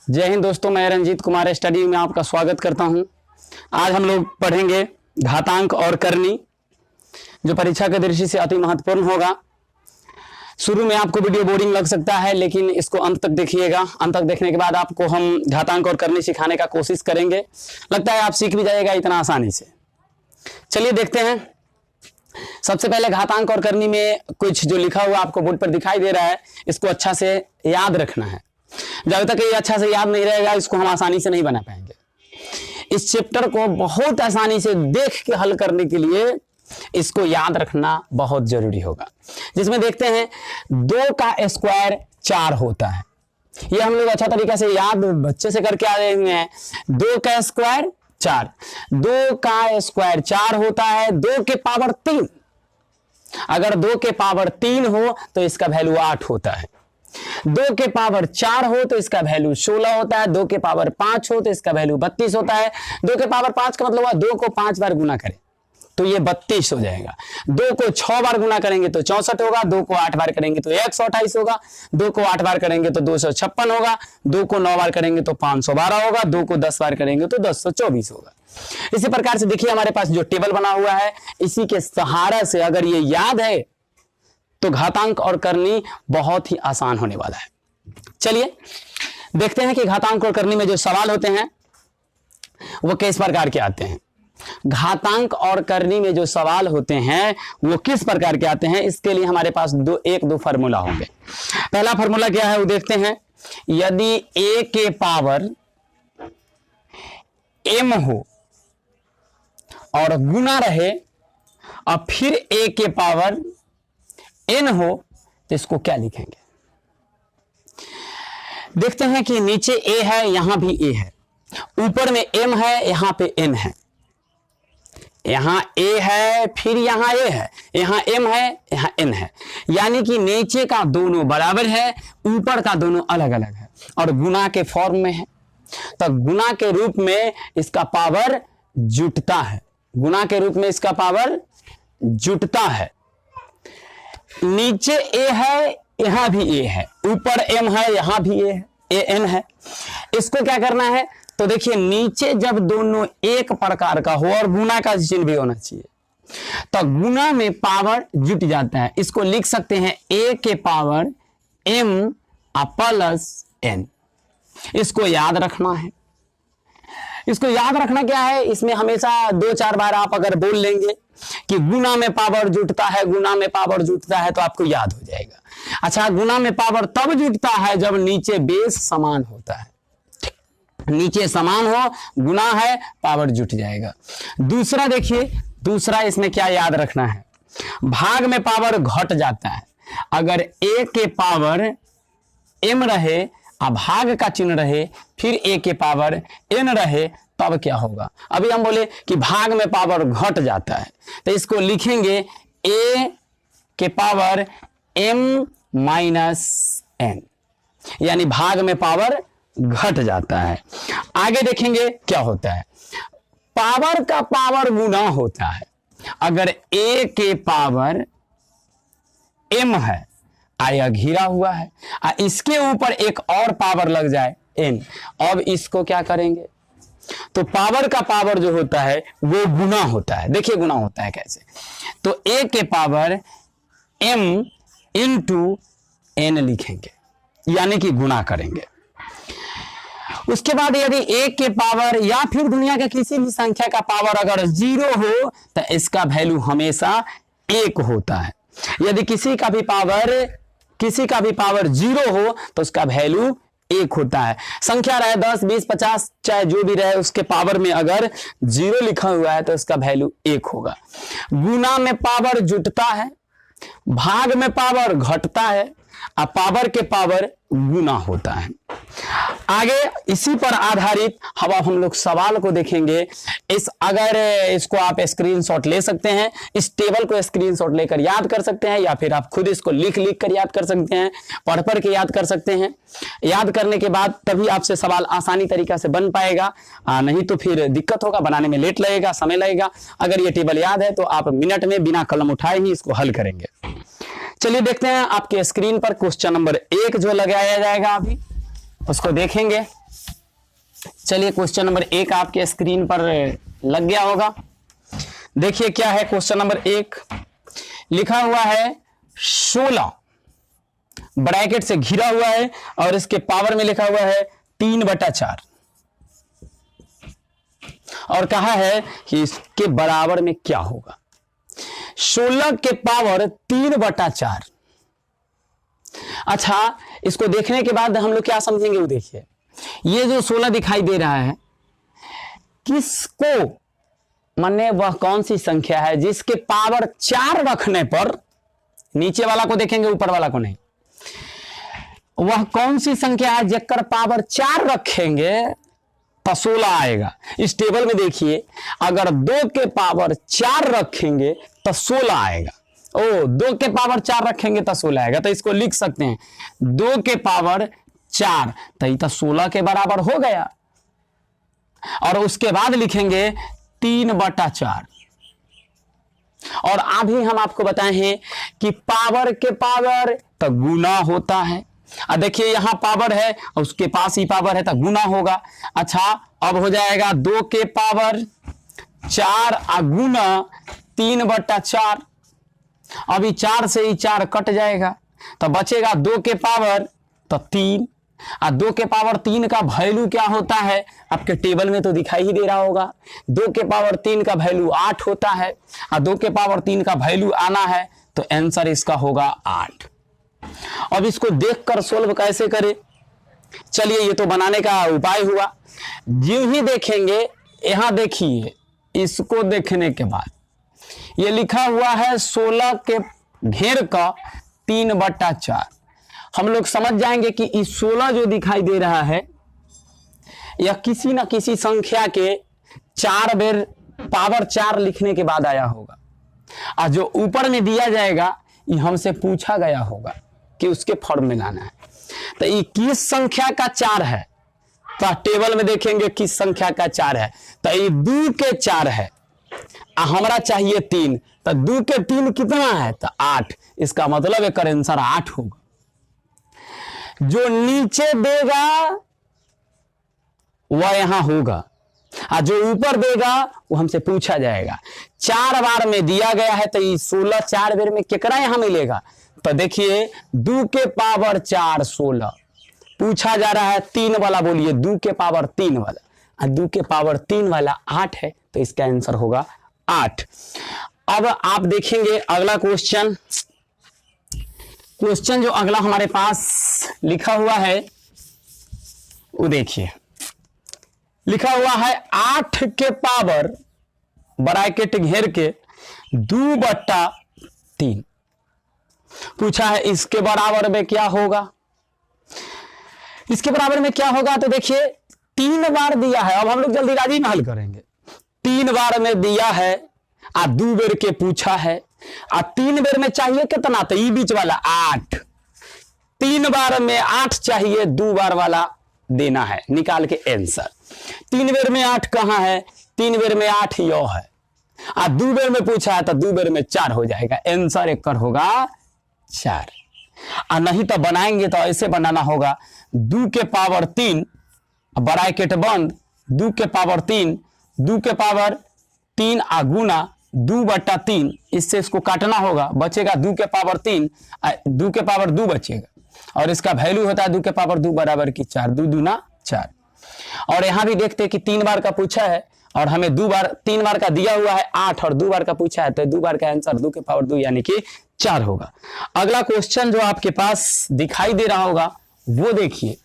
जय हिंद दोस्तों, मैं रंजीत कुमार स्टडी में आपका स्वागत करता हूं। आज हम लोग पढ़ेंगे घातांक और करनी, जो परीक्षा की दृष्टि से अति महत्वपूर्ण होगा। शुरू में आपको वीडियो बोरिंग लग सकता है, लेकिन इसको अंत तक देखिएगा। अंत तक देखने के बाद आपको हम घातांक और करनी सिखाने का कोशिश करेंगे। लगता है आप सीख भी जाएगा इतना आसानी से। चलिए देखते हैं। सबसे पहले घातांक और करनी में कुछ जो लिखा हुआ आपको बोर्ड पर दिखाई दे रहा है, इसको अच्छा से याद रखना है। जब तक ये अच्छा से याद नहीं रहेगा, इसको हम आसानी से नहीं बना पाएंगे। इस चैप्टर को बहुत आसानी से देख के हल करने के लिए इसको याद रखना बहुत जरूरी होगा। जिसमें देखते हैं 2 का स्क्वायर 4 होता है। ये हम लोग अच्छा तरीके से याद बच्चे से करके आ रहे हैं। 2 का स्क्वायर 4, 2 का स्क्वायर 4 होता है। 2 के पावर 3, अगर 2 के पावर 3 हो तो इसका वैल्यू 8 होता है। 2 के पावर 4 हो तो इसका वैल्यू 16 होता है। 2 के पावर 5 हो तो इसका वैल्यू 32 होता है। 2 के पावर 5 का मतलब हुआ 2 को 5 बार गुना करें तो ये 32 हो जाएगा। 2 को 6 बार गुना करेंगे तो 64 होगा। 2 को 8 बार करेंगे तो 128 होगा। 2 को 8 बार करेंगे तो 256 होगा। 2 को 9 बार करेंगे तो 512 होगा। 2 को 10 बार करेंगे तो 1024 होगा। इसी प्रकार से देखिए हमारे पास जो टेबल बना हुआ है, इसी के सहारा से अगर ये याद है तो घातांक और करनी बहुत ही आसान होने वाला है। चलिए देखते हैं कि घातांक और करनी में जो सवाल होते हैं वो किस प्रकार के आते हैं। घातांक और करनी में जो सवाल होते हैं वो किस प्रकार के आते हैं, इसके लिए हमारे पास एक दो फार्मूला होंगे। पहला फार्मूला क्या है वो देखते हैं। यदि a के पावर m हो और गुना रहे और फिर a के पावर n हो तो इसको क्या लिखेंगे। देखते हैं कि नीचे a है, यहां भी a है, ऊपर में m है, यहां पे n है। यहां a है, फिर यहां a है, यहां m है, यहां n है। यानी कि नीचे का दोनों बराबर है, ऊपर का दोनों अलग अलग है और गुना के फॉर्म में है। तो गुना के रूप में इसका पावर जुटता है। गुना के रूप में इसका पावर जुटता है। नीचे a है, यहां भी a है, ऊपर m है, यहां भी a है, n है। इसको क्या करना है तो देखिए, नीचे जब दोनों एक प्रकार का हो और गुना का चिन्ह भी होना चाहिए तो गुना में पावर जुट जाता है। इसको लिख सकते हैं a के पावर m प्लस n। इसको याद रखना है। इसको याद रखना क्या है, इसमें हमेशा 2-4 बार आप अगर बोल लेंगे कि गुना में पावर जुटता है, गुना में पावर जुटता है, तो आपको याद हो जाएगा। अच्छा, गुना में पावर तब जुटता है जब नीचे बेस समान होता है। नीचे समान हो, गुना है, पावर जुट जाएगा। दूसरा देखिए, दूसरा इसमें क्या याद रखना है, भाग में पावर घट जाता है। अगर a के पावर m रहे और भाग का चिन्ह रहे, फिर a के पावर n रहे, तब क्या होगा। अभी हम बोले कि भाग में पावर घट जाता है तो इसको लिखेंगे a के पावर m माइनस n, यानी भाग में पावर घट जाता है। आगे देखेंगे क्या होता है। पावर का पावर गुना होता है। अगर a के पावर m है, आया घिरा हुआ है, इसके ऊपर एक और पावर लग जाए n, अब इसको क्या करेंगे तो पावर का पावर जो होता है वो गुना होता है। देखिए गुना होता है कैसे, तो a के पावर m इंटू n लिखेंगे, यानी कि गुना करेंगे। उसके बाद यदि a के पावर या फिर दुनिया के किसी भी संख्या का पावर अगर 0 हो तो इसका वैल्यू हमेशा 1 होता है। यदि किसी का भी पावर 0 हो तो उसका वैल्यू 1 होता है। संख्या रहे 10, 20, 50, चाहे जो भी रहे, उसके पावर में अगर 0 लिखा हुआ है तो उसका वैल्यू 1 होगा। गुना में पावर जुटता है, भाग में पावर घटता है और पावर के पावर गुना होता है। आगे इसी पर आधारित अब हम लोग सवाल को देखेंगे। अगर इसको आप स्क्रीनशॉट ले सकते हैं, इस टेबल को स्क्रीनशॉट लेकर याद कर सकते हैं, या फिर आप खुद इसको लिख कर याद कर सकते हैं, पढ़ के याद कर सकते हैं। याद करने के बाद तभी आपसे सवाल आसानी तरीका से बन पाएगा, नहीं तो फिर दिक्कत होगा, बनाने में लेट लगेगा, समय लगेगा। अगर ये टेबल याद है तो आप मिनट में बिना कलम उठाए ही इसको हल करेंगे। चलिए देखते हैं आपके स्क्रीन पर क्वेश्चन नंबर 1 जो लगाया जाएगा, अभी उसको देखेंगे। चलिए क्वेश्चन नंबर 1 आपके स्क्रीन पर लग गया होगा। देखिए क्या है क्वेश्चन नंबर 1, लिखा हुआ है 16 ब्रैकेट से घिरा हुआ है और इसके पावर में लिखा हुआ है 3/4 और कहा है कि इसके बराबर में क्या होगा। 16 के पावर 3/4। अच्छा, इसको देखने के बाद हम लोग क्या समझेंगे, वो देखिए ये जो 16 दिखाई दे रहा है किसको, माने वह कौन सी संख्या है जिसके पावर 4 रखने पर, नीचे वाला को देखेंगे ऊपर वाला को नहीं, वह कौन सी संख्या है जिसकर पावर 4 रखेंगे तो 16 आएगा। इस टेबल में देखिए अगर 2 के पावर 4 रखेंगे तो 16 आएगा। 2 के पावर 4 रखेंगे तो 16 आएगा, तो इसको लिख सकते हैं 2 के पावर 4 तो ये तो 16 के बराबर हो गया। और उसके बाद लिखेंगे 3/4। और अभी हम आपको बताए हैं कि पावर के पावर तो गुना होता है। देखिए यहां पावर है और उसके पास ही पावर है तो गुना होगा। अच्छा, अब हो जाएगा 2 के पावर 4 गुना 3/4। अभी 4 से ही 4 कट जाएगा तो बचेगा 2 के पावर तो 3। 2 के पावर 3 का वैल्यू क्या होता है, आपके टेबल में तो दिखाई ही दे रहा होगा। 2 के पावर 3 का वैल्यू 8 होता है। 2 के पावर 3 का वैल्यू आना है तो आंसर इसका होगा 8। अब इसको देखकर सोल्व कैसे करें, चलिए ये तो बनाने का उपाय हुआ। यूं ही देखेंगे, यहां देखिए इसको देखने के बाद ये लिखा हुआ है 16 के घेर का 3/4। हम लोग समझ जाएंगे कि इस 16 जो दिखाई दे रहा है यह किसी न किसी संख्या के 4 बेर पावर 4 लिखने के बाद आया होगा। और जो ऊपर में दिया जाएगा ये हमसे पूछा गया होगा कि उसके फॉर्म में लाना है। तो ये किस संख्या का 4 है, तो टेबल में देखेंगे किस संख्या का 4 है। तो ये 2 के 4 है, हमारा चाहिए 3, तो 2 के 3 कितना है तो 8। इसका मतलब एक आंसर 8 होगा। जो नीचे देगा वह यहां होगा और जो ऊपर देगा वो हमसे पूछा जाएगा। 4 बार में दिया गया है तो ये 16 4 बेर में कितना यहां मिलेगा, तो देखिए 2 के पावर 4 16 पूछा जा रहा है 3 वाला, बोलिए 2 के पावर 3 वाला, और 2 के पावर 3 वाला 8 है तो इसका आंसर होगा 8। अब आप देखेंगे अगला क्वेश्चन जो अगला हमारे पास लिखा हुआ है वो देखिए, लिखा हुआ है 8 के पावर ब्रैकेट घेर के 2/3 पूछा है। इसके बराबर में क्या होगा, इसके बराबर में क्या होगा, तो देखिए 3 बार दिया है। अब हम लोग जल्दीबाजी में हल करेंगे। 3 बार में दिया है और 2 बेर के पूछा है और 3 बेर में चाहिए कितना, तो ये बीच वाला 8। 3 बार में 8 चाहिए, 2 बार वाला देना है निकाल के आंसर। 3 बेर में 8 कहां है, 3 बेर में 8 यो है और 2 बेर में पूछा है तो 2 बेर में 4 हो जाएगा। आंसर एक होगा 4। और नहीं तो बनाएंगे तो ऐसे बनाना होगा 2 के पावर 3 ब्रैकेट बंद, 2 के पावर 3 2 के पावर 3 गुना 2/3, इससे इसको काटना होगा, बचेगा 2 के पावर 3 2 के पावर 2 बचेगा और इसका वैल्यू होता है 2 के पावर 2 बराबर की 4, 2 दूना 4। और यहां भी देखते हैं कि 3 बार का पूछा है और हमें 3 बार का दिया हुआ है 8 और 2 बार का पूछा है तो 2 बार का आंसर 2 के पावर 2 यानी कि 4 होगा। अगला क्वेश्चन जो आपके पास दिखाई दे रहा होगा वो देखिए,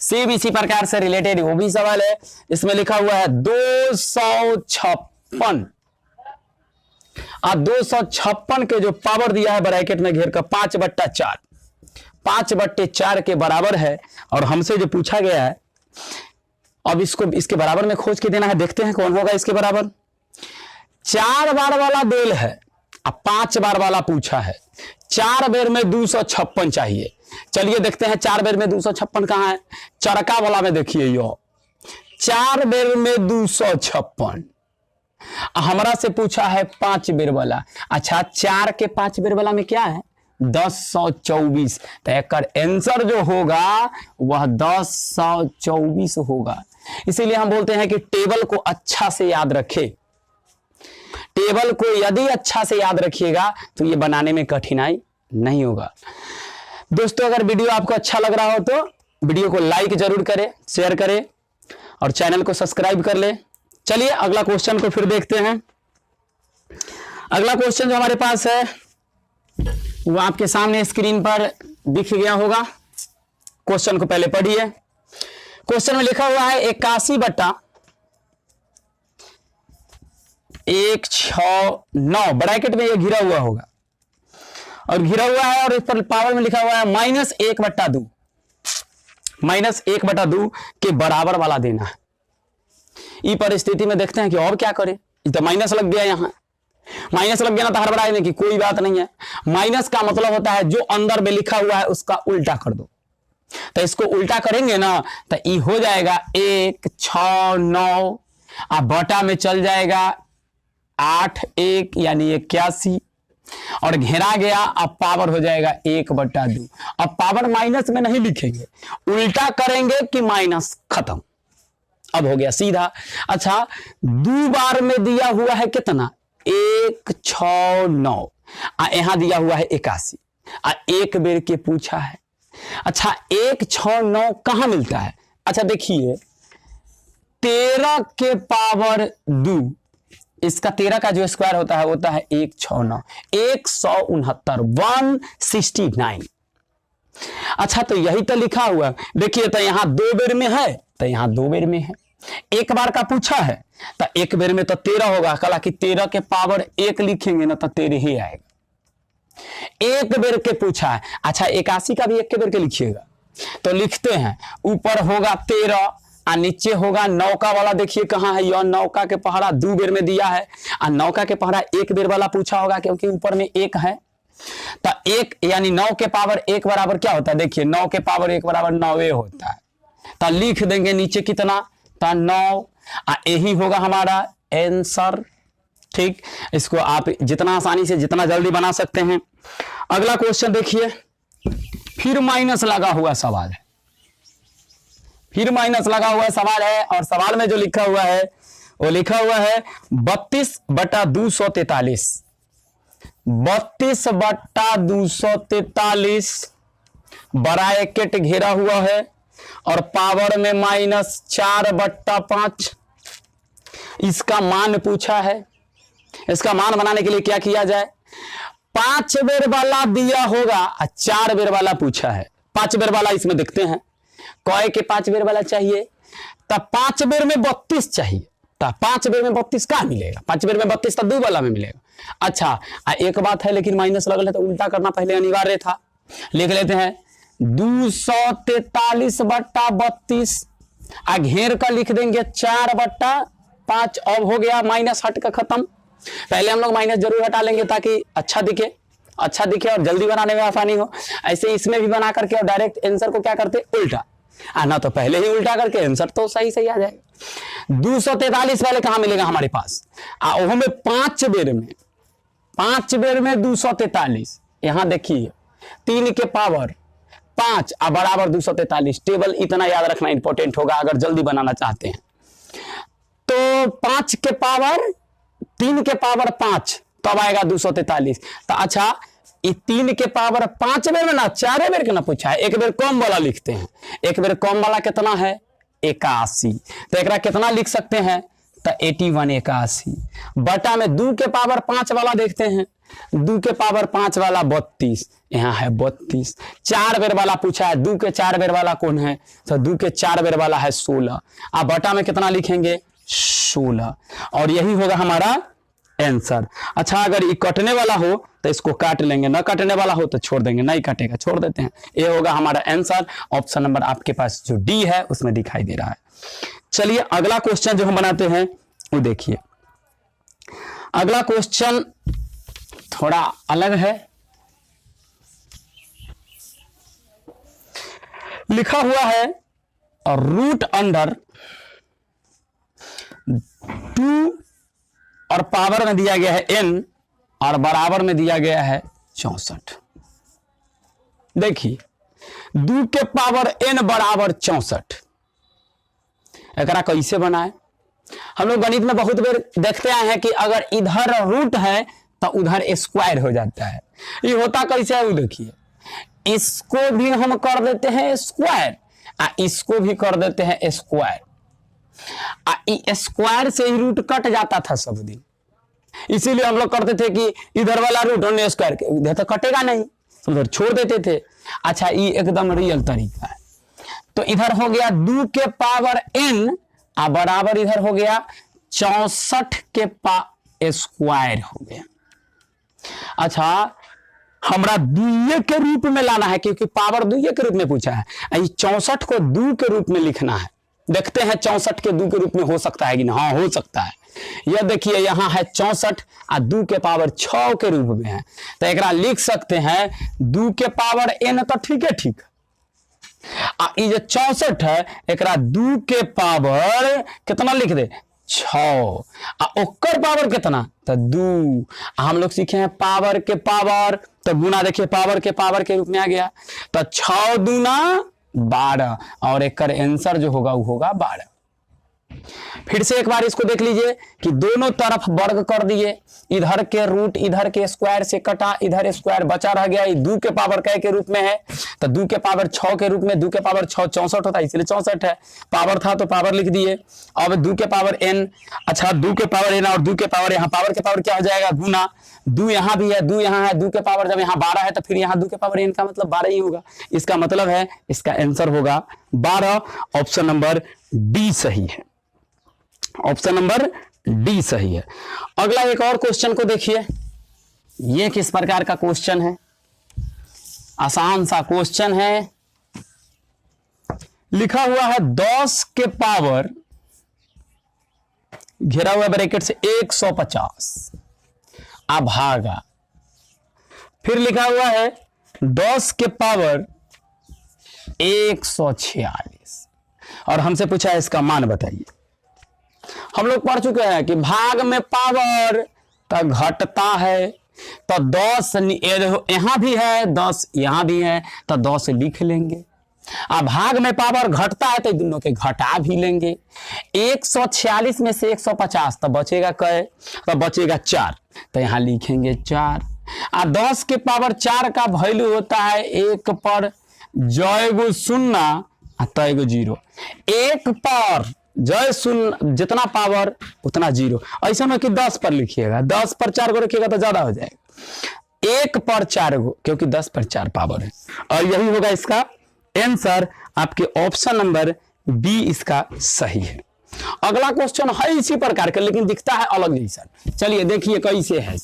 सेम इसी प्रकार से रिलेटेड वो भी सवाल है। इसमें लिखा हुआ है 256 और 256 के जो पावर दिया है ब्रैकेट में घेर का 5/4 5/4 के बराबर है और हमसे जो पूछा गया है अब इसको इसके बराबर में खोज के देना है। देखते हैं कौन होगा इसके बराबर। 4 बार वाला बेल है अब 5 बार वाला पूछा है, 4 बेर में 256 चाहिए। चलिए देखते हैं 4 बेर में 256 कहां है, चरका वाला में देखिए यो 4 बेर में 256 हमरा से पूछा है 5 बेर वाला। अच्छा 4 के 5 बेर वाला में क्या है 1024, तो एक आंसर जो होगा वह 1024 होगा। इसीलिए हम बोलते हैं कि टेबल को अच्छा से याद रखें। टेबल को यदि अच्छा से याद रखिएगा तो ये बनाने में कठिनाई नहीं होगा। दोस्तों, अगर वीडियो आपको अच्छा लग रहा हो तो वीडियो को लाइक जरूर करें, शेयर करें और चैनल को सब्सक्राइब कर ले। चलिए अगला क्वेश्चन को फिर देखते हैं। अगला क्वेश्चन जो हमारे पास है वो आपके सामने स्क्रीन पर दिख गया होगा। क्वेश्चन को पहले पढ़िए। क्वेश्चन में लिखा हुआ है 81/169, ब्रैकेट में ये घिरा हुआ होगा और घिरा हुआ है और इस पर पावर में लिखा हुआ है -1/2, -1/2 के बराबर वाला देना है। इस परिस्थिति में देखते हैं कि और क्या करें। तो माइनस लग गया, यहां माइनस लग गया ना तो हड़बड़ाने की कोई बात नहीं है। माइनस का मतलब होता है जो अंदर में लिखा हुआ है उसका उल्टा कर दो। तो इसको उल्टा करेंगे ना तो ये हो जाएगा 169 अब बटा में चल जाएगा 8 यानी 81 और घेरा गया। अब पावर हो जाएगा 1/2। अब पावर माइनस में नहीं लिखेंगे, उल्टा करेंगे कि माइनस खत्म। अब हो गया सीधा। अच्छा, 2 बार में दिया हुआ है कितना 169, यहां दिया हुआ है 81, एक बेर के पूछा है। अच्छा, 169 कहां मिलता है? अच्छा देखिए, 13 के पावर 2, इसका 13 का जो स्क्वायर होता है 169, 169। अच्छा, तो यही तो लिखा हुआ। देखिए, तो यहां 2 बेर में है तो यहां 2 बेर में है। एक बार का पूछा है तो एक बेर में तो 13 होगा। कला कि 13 के पावर 1 लिखेंगे ना तो 13 ही आएगा। एक बेर के पूछा है। अच्छा, 81 का भी एक के बेर के लिखिएगा तो लिखते हैं, ऊपर होगा 13 और नीचे होगा 9 का वाला। देखिए कहां है यह 9 का के पहाड़ा 2 बेर में दिया है और 9 का के पहाड़ा 1 बेर वाला पूछा होगा क्योंकि ऊपर में 1 है। तो 1 यानी 9 के पावर 1 बराबर क्या होता है? देखिए 9 के पावर 1 बराबर 9 होता है। तो लिख देंगे नीचे कितना तो 9, यही होगा हमारा आंसर। ठीक, इसको आप जितना आसानी से जितना जल्दी बना सकते हैं। अगला क्वेश्चन देखिए, फिर माइनस लगा हुआ सवाल है। फिर माइनस लगा हुआ सवाल है और सवाल में जो लिखा हुआ है वो लिखा हुआ है 32/243, 32/243 ब्रैकेट घेरा हुआ है और पावर में -4/5। इसका मान पूछा है। इसका मान बनाने के लिए क्या किया जाए? 5 बेर वाला दिया होगा और 4 बेर वाला पूछा है। 5 बेर वाला इसमें देखते हैं, कौए के 5 बेर वाला चाहिए तो 5 बेर में 32 चाहिए। तो 5 बेर में 32 कहां मिलेगा? 5 बेर में 32 तो 2 वाला में मिलेगा। अच्छा, एक बात है, लेकिन माइनस लगल है तो उल्टा करना पहले अनिवार्य था। लिख लेते हैं 243/32 घेर का लिख देंगे 4/5। अब हो गया माइनस हट का खत्म। पहले हम लोग माइनस जरूर हटा लेंगे ताकि अच्छा दिखे और जल्दी बनाने में आसानी हो। ऐसे इसमें भी बना करके और डायरेक्ट आंसर को क्या करते उल्टा, आना तो पहले ही उल्टा करके आंसर तो सही आ जाएगा। 243 पहले कहां मिलेगा हमारे पास? वो में 5 बेर में 243। यहां देखिए 3 के पावर 5 बराबर 243। टेबल इतना याद रखना इंपॉर्टेंट होगा अगर जल्दी बनाना चाहते हैं। तो 5 के पावर 3 के पावर 5 तब आएगा 243। तो अच्छा, ये 3 के पावर 5 बेर में ना 4 बेर के ना पूछा है, एक बेर कम वाला लिखते हैं। एक बेर कम वाला कितना है 81। तो एक कितना लिख सकते हैं तो 81 बटा में 2 के पावर 5 वाला देखते हैं। 2 के पावर 5 वाला 32, यहाँ है 32। 4 बेर वाला पूछा है, 2 के 4 बेर वाला कौन है तो 2 के 4 बेर वाला है 16। अब बटा में कितना लिखेंगे 16 और यही होगा हमारा आंसर। अच्छा, अगर ये कटने वाला हो तो इसको काट लेंगे, ना कटने वाला हो तो छोड़ देंगे, नहीं कटेगा छोड़ देते हैं। ये होगा हमारा आंसर। ऑप्शन नंबर आपके पास जो डी है उसमें दिखाई दे रहा है। चलिए अगला क्वेश्चन जो हम बनाते हैं वो देखिए। अगला क्वेश्चन थोड़ा अलग है। लिखा हुआ है रूट अंडर 2 और पावर में दिया गया है n और बराबर में दिया गया है 64। देखिए 2 के पावर n बराबर 64, एकरा कैसे बनाए? हम लोग गणित में बहुत बार देखते आए हैं कि अगर इधर रूट है तो उधर स्क्वायर हो जाता है। ये होता कैसे है वो देखिए, इसको भी हम कर देते हैं स्क्वायर, इसको भी कर देते हैं स्क्वायर, स्क्वायर से ही रूट कट जाता था सब दिन। इसीलिए हम लोग करते थे कि इधर वाला रूट हमने स्क्वायर के इधर तो कटेगा नहीं, उधर छोड़ देते थे। अच्छा, ये एकदम रियल तरीका है। तो इधर हो गया 2 के पावर n बराबर इधर हो गया 64 के स्क्वायर हो गया। अच्छा, हमरा दुइये के रूप में लाना है क्योंकि पावर दुइये के रूप में पूछा है। 64 को 2 के रूप में लिखना है। देखते हैं 64 के 2 के रूप में हो सकता है कि नहीं। हाँ, हो सकता है। यह देखिए यहाँ है 64 और 2 के पावर 6 के रूप में है, तो एक लिख सकते हैं 2 के पावर n, तो ठीक है, ठीक है। ये जो 64 है एक 2 के पावर कितना लिख दे 6, ओकर पावर कितना तो 2। हम लोग सीखे हैं पावर के पावर, तो गुना देखिए पावर के पावर के रूप में आ गया, तो 6 दूना 12 और एक आंसर जो होगा वो होगा 12। फिर से एक बार इसको देख लीजिए कि दोनों तरफ वर्ग कर दिए, इधर के रूट इधर के स्क्वायर से कटा, इधर स्क्वायर बचा रह गया। 2 के पावर कै के रूप में है तो 2 के पावर 6 के रूप में, 2 के पावर 6 64 होता है इसलिए 64 है, पावर था तो पावर लिख दिए। अब 2 के पावर n, अच्छा 2 के पावर n और 2 के पावर, यहाँ पावर के पावर क्या हो जाएगा गुना, 2 यहाँ भी है 2 यहाँ है, 2 के पावर जब यहाँ 12 है तो फिर यहाँ 2 के पावर n का मतलब 12 ही होगा। इसका मतलब है इसका आंसर होगा 12। ऑप्शन नंबर डी सही है, ऑप्शन नंबर डी सही है। अगला एक और क्वेश्चन को देखिए, ये किस प्रकार का क्वेश्चन है, आसान सा क्वेश्चन है। लिखा हुआ है 10 के पावर घेरा हुआ ब्रैकेट से 150 भागा, फिर लिखा हुआ है 10 के पावर 146 और हमसे पूछा है इसका मान बताइए। हम लोग पढ़ चुके हैं कि भाग में पावर तो घटता है, तो 10 यहां भी है 10 यहां भी है तो 10 लिख लेंगे। अब भाग में पावर घटता है तो दोनों के घटा भी लेंगे। 146 में से 150 तो बचेगा कै, तो बचेगा 4, तो यहां लिखेंगे 4। 10 के पावर 4 का वैल्यू होता है 1 पर जयगो शून्य तयगो 0, 1 पर जय शून्य जितना पावर उतना 0। ऐसा ना कि 10 पर लिखिएगा, 10 पर 4 को रखिएगा तो ज्यादा हो जाएगा। 1 पर 4 को, क्योंकि 10 पर 4 पावर है, और यही होगा इसका आंसर। आपके ऑप्शन नंबर बी इसका सही है। अगला क्वेश्चन है इसी प्रकार का लेकिन दिखता है अलग जैसा। चलिए देखिए कैसे है।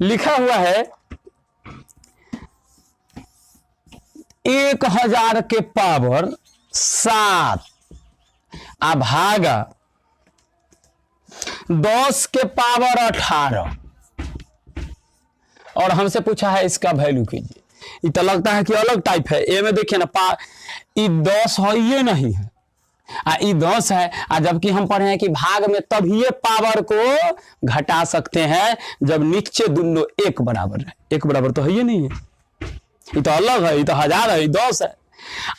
लिखा हुआ है 1000 के पावर 7 भागा 10 के पावर 18 और हमसे पूछा है इसका वैल्यू कीजिए। ये तो लगता है कि अलग टाइप है। ए में देखिए ना, ये 10 है ये नहीं है, ये 10 है। जबकि हम पढ़े हैं कि भाग में तभी पावर को घटा सकते हैं जब नीचे दोनों एक बराबर है। एक बराबर तो है ये नहीं है, ये तो अलग है, ये तो 1000 है, ये 10 है।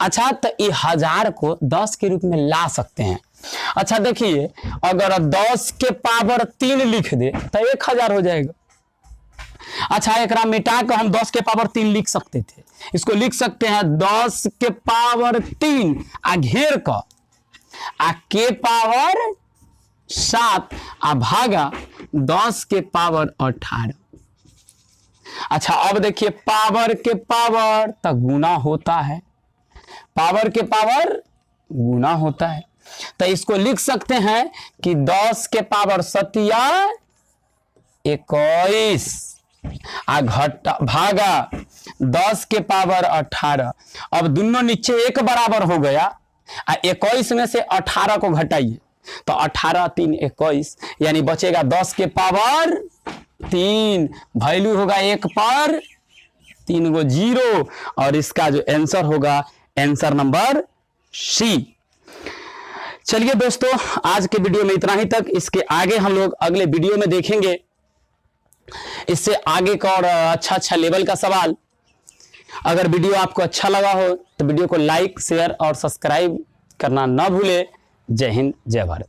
अच्छा, तो ये 1000 को 10 के रूप में ला सकते हैं। अच्छा देखिए, अगर 10 के पावर 3 लिख दे तो 1000 हो जाएगा। अच्छा, एक मिटा कर हम 10 के पावर 3 लिख सकते थे। इसको लिख सकते हैं 10 के पावर 3 घेर कर के पावर 7 भागा 10 के पावर 18। अच्छा, अब देखिए पावर के पावर तो गुना होता है, पावर के पावर गुना होता है, तो इसको लिख सकते हैं कि 10 के पावर 7 21 घटा भागा 10 के पावर 18। अब दोनों नीचे एक बराबर हो गया। 21 में से 18 को घटाइए तो 18 3 21, यानी बचेगा 10 के पावर 3, वैल्यू होगा 1 पर 3 गो 0, और इसका जो आंसर होगा आंसर नंबर सी। चलिए दोस्तों, आज के वीडियो में इतना ही तक। इसके आगे हम लोग अगले वीडियो में देखेंगे इससे आगे का और अच्छा लेवल का सवाल। अगर वीडियो आपको अच्छा लगा हो तो वीडियो को लाइक शेयर और सब्सक्राइब करना ना भूले। जय हिंद, जय भारत।